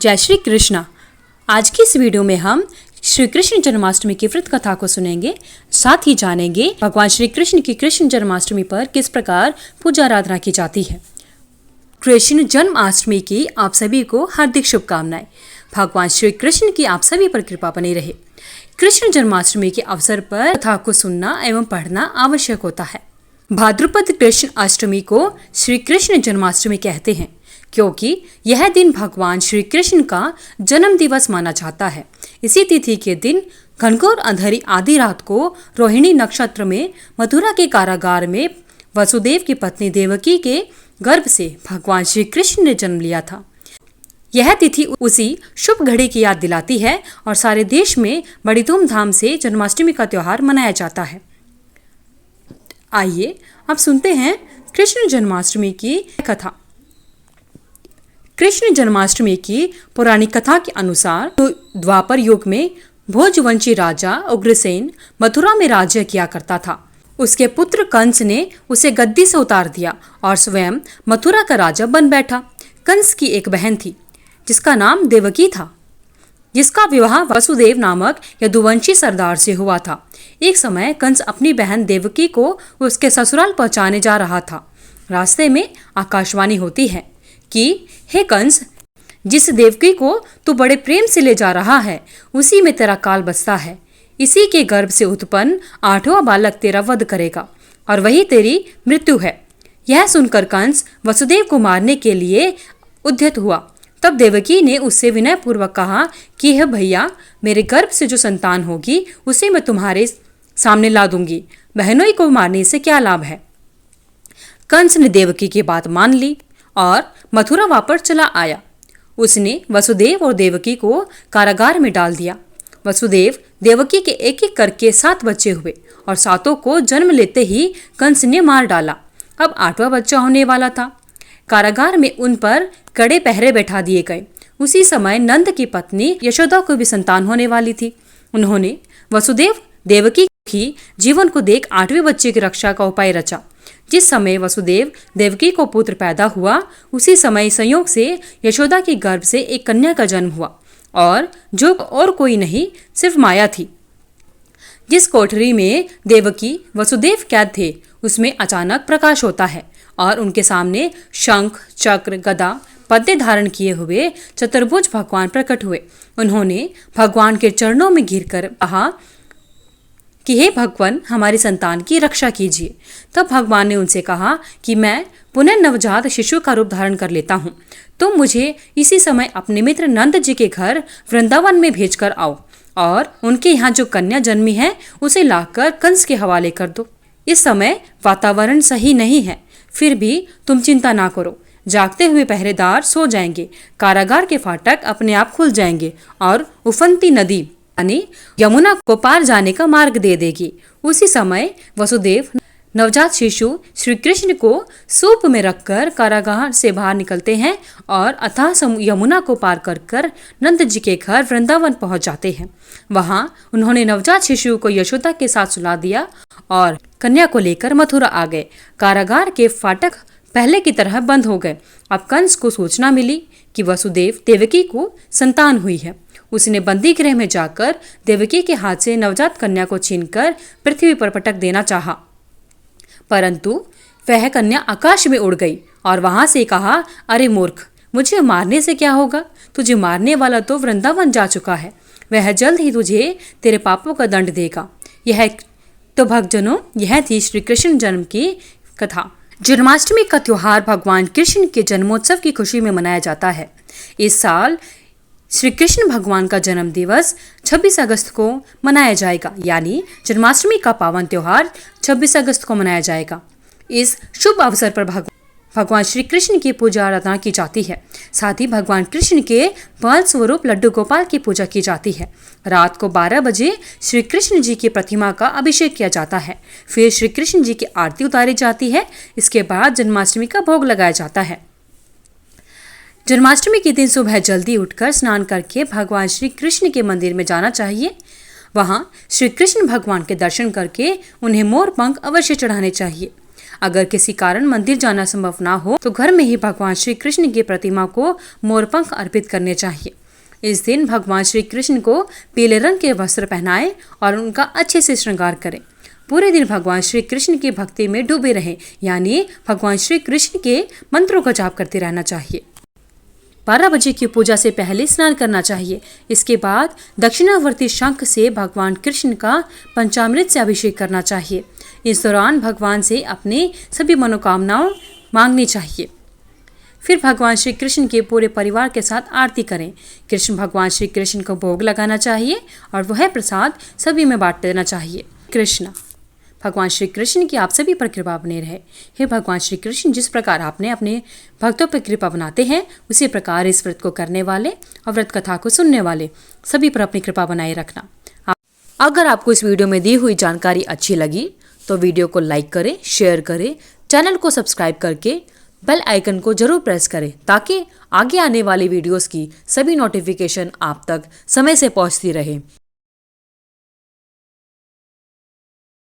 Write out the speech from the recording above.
जय श्री कृष्णा। आज की इस वीडियो में हम श्री कृष्ण जन्माष्टमी की व्रत कथा को सुनेंगे, साथ ही जानेंगे भगवान श्री कृष्ण की कृष्ण जन्माष्टमी पर किस प्रकार पूजा आराधना की जाती है। कृष्ण जन्माष्टमी की आप सभी को हार्दिक शुभकामनाएं। भगवान श्री कृष्ण की आप सभी पर कृपा बनी रहे। कृष्ण जन्माष्टमी के अवसर पर कथा को सुनना एवं पढ़ना आवश्यक होता है। भाद्रपद कृष्ण अष्टमी को श्री कृष्ण जन्माष्टमी कहते हैं, क्योंकि यह दिन भगवान श्री कृष्ण का जन्म दिवस माना जाता है। इसी तिथि के दिन घनघोर अंधेरी आधी रात को रोहिणी नक्षत्र में मथुरा के कारागार में वसुदेव की पत्नी देवकी के गर्भ से भगवान श्री कृष्ण ने जन्म लिया था। यह तिथि उसी शुभ घड़ी की याद दिलाती है और सारे देश में बड़ी धूमधाम से जन्माष्टमी का त्योहार मनाया जाता है। आइए अब सुनते हैं कृष्ण जन्माष्टमी की कथा। कृष्ण जन्माष्टमी की पौराणिक कथा के अनुसार द्वापर युग में भोजवंशी राजा उग्रसेन मथुरा में राज्य किया करता था। उसके पुत्र कंस ने उसे गद्दी से उतार दिया और स्वयं मथुरा का राजा बन बैठा। कंस की एक बहन थी जिसका नाम देवकी था, जिसका विवाह वसुदेव नामक यदुवंशी सरदार से हुआ था। एक समय कंस अपनी बहन देवकी को उसके ससुराल पहुंचाने जा रहा था। रास्ते में आकाशवाणी होती है कि हे कंस, जिस देवकी को तू बड़े प्रेम से ले जा रहा है उसी में तेरा काल बसता है। इसी के गर्भ से उत्पन्न 8वां बालक तेरा वध करेगा और वही तेरी मृत्यु है। यह सुनकर कंस वसुदेव को मारने के लिए उद्यत हुआ। तब देवकी ने उससे विनयपूर्वक कहा कि हे भैया, मेरे गर्भ से जो संतान होगी उसे मैं तुम्हारे सामने ला दूंगी। बहनों को मारने से क्या लाभ है। कंस ने देवकी की बात मान ली और मथुरा वापस चला आया। उसने वसुदेव और देवकी को कारागार में डाल दिया। वसुदेव देवकी के एक एक करके 7 बच्चे हुए और 7 को जन्म लेते ही कंस ने मार डाला। अब 8वां बच्चा होने वाला था। कारागार में उन पर कड़े पहरे बैठा दिए गए। उसी समय नंद की पत्नी यशोदा को भी संतान होने वाली थी। उन्होंने वसुदेव देवकी की जीवन को देख 8वें बच्चे की रक्षा का उपाय रचा। जिस समय वसुदेव देवकी को पुत्र पैदा हुआ उसी समय संयोग से यशोदा के गर्भ से एक कन्या का जन्म हुआ, और जो और कोई नहीं सिर्फ माया थी। जिस कोठरी में देवकी वसुदेव कैद थे उसमें अचानक प्रकाश होता है और उनके सामने शंख चक्र गदा पद्य धारण किए हुए चतुर्भुज भगवान प्रकट हुए। उन्होंने भगवान के चरणों में गिरकर कहा कि हे भगवान, हमारी संतान की रक्षा कीजिए। तब भगवान ने उनसे कहा कि मैं पुनः नवजात शिशु का रूप धारण कर लेता हूँ। तुम मुझे इसी समय अपने मित्र नंद जी के घर वृंदावन में भेजकर आओ और उनके यहाँ जो कन्या जन्मी है उसे लाकर कंस के हवाले कर दो। इस समय वातावरण सही नहीं है, फिर भी तुम चिंता ना करो। जागते हुए पहरेदार सो जाएंगे, कारागार के फाटक अपने आप खुल जाएंगे और उफनती नदी यानी यमुना को पार जाने का मार्ग दे देगी। उसी समय वसुदेव नवजात शिशु श्री कृष्ण को सूप में रखकर कारागार से बाहर निकलते हैं और अथाह यमुना को पार कर नंद जी के घर वृंदावन पहुंच जाते हैं। वहां उन्होंने नवजात शिशु को यशोदा के साथ सुला दिया और कन्या को लेकर मथुरा आ गए। कारागार के फाटक पहले की तरह बंद हो गए। अब कंस को सूचना मिली कि वसुदेव देवकी को संतान हुई है। उसने बंदी गृह में जाकर देवकी के हाथ से नवजात कन्या को छीनकर पृथ्वी पर पटक देना चाहा, परंतु वह कन्या आकाश में उड़ गई और वहां से कहा, अरे मूर्ख, मुझे मारने से क्या होगा। तुझे मारने वाला तो वृंदावन जा चुका है। वह जल्द ही तुझे तेरे पापों का दंड देगा। यह तो भक्तजनों, यह थी श्री कृष्ण जन्म की कथा। जन्माष्टमी का त्योहार भगवान कृष्ण के जन्मोत्सव की खुशी में मनाया जाता है। इस साल श्री कृष्ण भगवान का जन्म दिवस 26 अगस्त को मनाया जाएगा, यानी जन्माष्टमी का पावन त्योहार 26 अगस्त को मनाया जाएगा। इस शुभ अवसर पर भगवान श्री कृष्ण की पूजा आराधना की जाती है। साथ ही भगवान कृष्ण के बाल स्वरूप लड्डू गोपाल की पूजा की जाती है। रात को 12 बजे श्री कृष्ण जी की प्रतिमा का अभिषेक किया जाता है। फिर श्री कृष्ण जी की आरती उतारी जाती है। इसके बाद जन्माष्टमी का भोग लगाया जाता है। जन्माष्टमी के दिन सुबह जल्दी उठकर स्नान करके भगवान श्री कृष्ण के मंदिर में जाना चाहिए। वहां श्री कृष्ण भगवान के दर्शन करके उन्हें मोर पंख अवश्य चढ़ाने चाहिए। अगर किसी कारण मंदिर जाना संभव ना हो तो घर में ही भगवान श्री कृष्ण की प्रतिमा को मोरपंख अर्पित करने चाहिए। इस दिन भगवान श्री कृष्ण को पीले रंग के वस्त्र पहनाएं और उनका अच्छे से श्रृंगार करें। पूरे दिन भगवान श्री कृष्ण की भक्ति में डूबे रहें, यानी भगवान श्री कृष्ण के मंत्रों का जाप करते रहना चाहिए। 12 बजे की पूजा से पहले स्नान करना चाहिए। इसके बाद दक्षिणावर्ती शंख से भगवान कृष्ण का पंचामृत से अभिषेक करना चाहिए। इस दौरान भगवान से अपने सभी मनोकामनाओं मांगनी चाहिए। फिर भगवान श्री कृष्ण के पूरे परिवार के साथ आरती करें। कृष्ण भगवान श्री कृष्ण को भोग लगाना चाहिए और वह प्रसाद सभी में बांट देना चाहिए। कृष्ण भगवान श्री कृष्ण की आप सभी पर कृपा बने रहे। हे भगवान श्री कृष्ण, जिस प्रकार आपने अपने भक्तों पर कृपा बनाते हैं, उसी प्रकार इस व्रत को करने वाले और व्रत कथा को सुनने वाले सभी पर अपनी कृपा बनाए रखना। अगर आपको इस वीडियो में दी हुई जानकारी अच्छी लगी तो वीडियो को लाइक करें, शेयर करें, चैनल को सब्सक्राइब करके बेल आइकन को जरूर प्रेस करें ताकि आगे आने वाली वीडियोस की सभी नोटिफिकेशन आप तक समय से पहुंचती रहे।